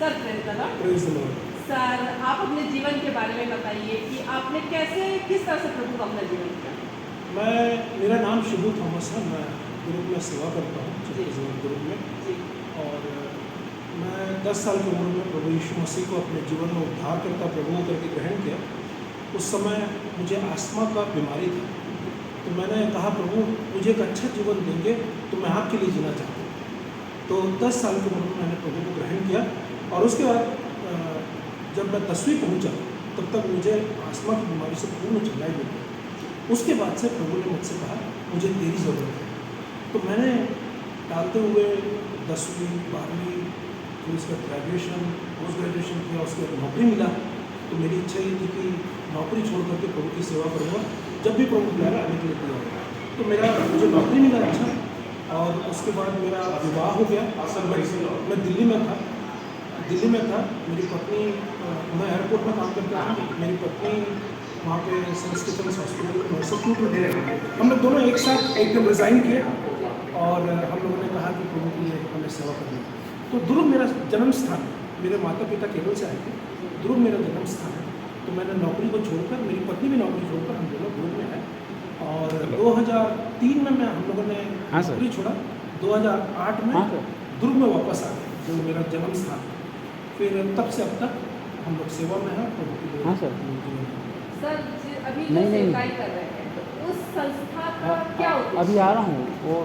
Sir praise the Lord. Praise the Lord. Sir आप अपने जीवन के बारे में बताइए कि आपने किस तरह से प्रभु का अपना जीवन किया? मेरा नाम शिबू थॉमस है। मैं ग्रुप में सेवा करता हूँ, छत्तीसगढ़ ग्रुप में। जी। और मैं 10 साल की उम्र में प्रभु यीशु मसीह को अपने जीवन में उद्धारकर्ता प्रभु करके ग्रहण किया। उस समय मुझे अस्थमा का बीमारी थी, तो मैंने कहा प्रभु मुझे एक अच्छा जीवन देंगे तो मैं आपके लिए जीना चाहता हूँ। तो 10 साल की उम्र में मैंने प्रभु को ग्रहण किया और उसके बाद जब मैं 10वीं पहुँचा तब तक मुझे अस्थमा की बीमारी से पूर्ण चंगाई मिल गई। उसके बाद से प्रभु ने मुझसे कहा मुझे तेरी ज़रूरत है। तो मैंने डालते हुए 10वीं 12वीं फिर उसका ग्रेजुएशन पोस्ट ग्रेजुएशन किया, उसके बाद नौकरी मिला। तो मेरी इच्छा ये थी कि नौकरी छोड़ करके प्रभु की सेवा करूँगा, जब भी प्रभु बुलाएगा आने के लिए तैयार होगा। तो मुझे नौकरी मिला अच्छा, और उसके बाद मेरा विवाह हो गया। मैं दिल्ली में था। मेरी पत्नी, मैं एयरपोर्ट में काम करता था। मेरी पत्नी वहाँ पे सेंट स्टीफेंस हॉस्पिटल में सब्स्टिट्यूट थे। हम लोग दोनों एक साथ एक दिन रिज़ाइन किए और हम लोगों ने कहा कि प्रभु के लिए हमें सेवा करनी है। तो ध्रुव मेरा जन्म स्थान है। मेरे माता पिता केरल से आए थे, ध्रुव मेरा जन्म स्थान है। तो मैंने नौकरी को छोड़कर, मेरी पत्नी भी नौकरी छोड़कर हम दोनों ध्रुव में आए। और 2003 में हम लोगों ने नौकरी छोड़ा। 2008 में ध्रुव में वापस आ गए, जो मेरा जन्म स्थान है। फिर तब से अब तक हम लोग सेवा में हैं प्रभु के लिए। सर अभी जो सेवाई कर रहे हैं तो उस संस्था का क्या उद्देश्य? अभी आ रहा हूँ वो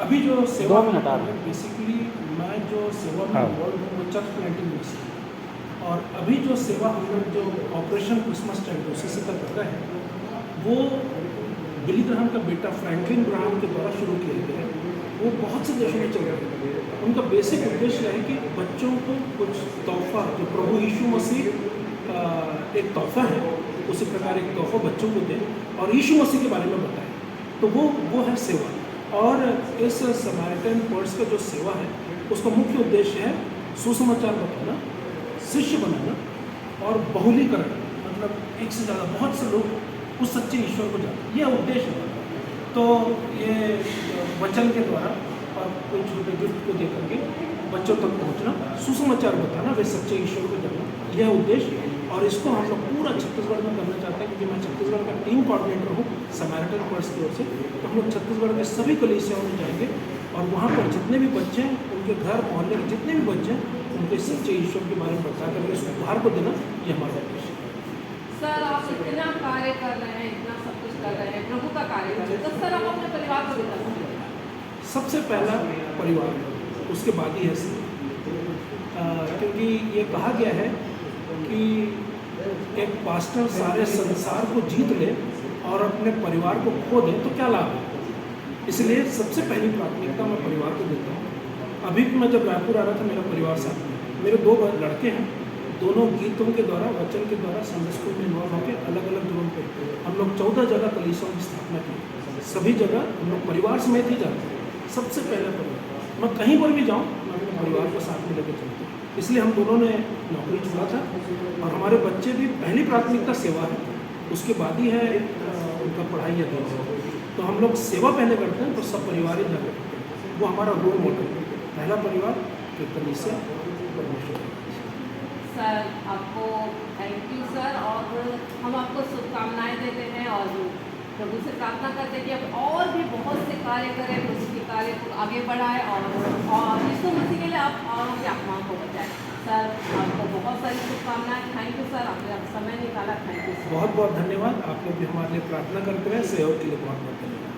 अभी जो सेवा 2 मिनट आ रहा है, बेसिकली मैं जो सेवा में इन्वॉल्व हूँ वो चर्च प्लांटिंग मिनिस्ट्री। और अभी जो सेवा हम लोग जो ऑपरेशन क्रिसमस टाइम से कर रहे हैं वो बिली ग्राहम का बेटा फ्रैंकलिन ग्राहम के द्वारा शुरू किया गया है। वो बहुत से देशों में चल रहे हैं। उनका बेसिक उद्देश्य है कि बच्चों को कुछ तोहफा, जो प्रभु यीशु मसीह का एक तोहफा है, उसी प्रकार एक तोहफा बच्चों को दें और यीशु मसीह के बारे में बताएं। तो वो है सेवा। और इस समारिटन पर्स का जो सेवा है उसका मुख्य उद्देश्य है सुसमाचार बताना, शिष्य बनाना और बहुलीकरण, मतलब एक से ज़्यादा बहुत से लोग उस सच्चे ईश्वर को जानते, यह उद्देश्य है। तो ये वचन के द्वारा और कोई छोटे गिफ्ट को दे करके बच्चों तक पहुंचना, सुसमाचार बताना, वे सच्चे ईश्वर को जानना, यह उद्देश्य है। और इसको हम लोग पूरा छत्तीसगढ़ में करना चाहते हैं, क्योंकि मैं छत्तीसगढ़ का टीम कोऑर्डिनेटर हूँ समारिटन पर्स की ओर से। तो हम लोग छत्तीसगढ़ के सभी कलीसियाओं में जाएंगे और वहाँ पर जितने भी बच्चे हैं, उनके घर मोहल्ले के जितने भी बच्चे हैं, उनके सच्चे ईश्वर के बारे में बता करके उस उपहार को देना, ये हमारा उद्देश्य है। सर आप इतना कार्य कर रहे हैं, इतना सब कुछ कर रहे हैं, प्रभु का कार्य कर रहे हैं, तो सर आप अपने परिवार को बता सकते हैं? सबसे पहला परिवार, उसके बाद ही है सेवा। क्योंकि ये कहा गया है कि एक पास्टर सारे संसार को जीत ले और अपने परिवार को खो दे तो क्या लाभ है। इसलिए सबसे पहली प्राथमिकता मैं परिवार को देता हूँ। अभी भी मैं जब रायपुर आ रहा था, मेरा परिवार साथ में, मेरे 2 लड़के हैं, दोनों गीतों के द्वारा, वचन के द्वारा संडे स्कूल में इन्वॉल्व होकर अलग अलग जगहों पे हम लोग 14 जगह कलीसियाओं की स्थापना की। सभी जगह हम लोग परिवार समेत ही जाते हैं। सबसे पहले परिवार, मैं कहीं पर भी जाऊँ मैं अपने परिवार को साथ में लेकर चलता हूँ। इसलिए हम दोनों ने नौकरी छोड़ा था और हमारे बच्चे भी, पहली प्राथमिकता सेवा है, उसके बाद ही है उनका पढ़ाई या जॉब। तो हम लोग सेवा पहले करते हैं तो सब परिवार ही जाकर करते हैं। वो हमारा रोल मॉडल है, पहला परिवार फिर कलीसिया, परमेश्वर। सर आपको थैंक यू सर, और हम आपको शुभकामनाएं देते हैं और प्रभु से प्रार्थना करते हैं कि अब और भी बहुत से कार्य करें, उसके कार्य को आगे बढ़ाएं और यीशु मसीह के लिए आप औरों की आत्माओं को बचाएं। सर आपको बहुत सारी शुभकामनाएं। थैंक यू सर, आपने समय निकाला। Thank you. बहुत बहुत धन्यवाद। आप लोग भी हमारे लिए प्रार्थना करते रहे, सहयोग के लिए बहुत बहुत धन्यवाद।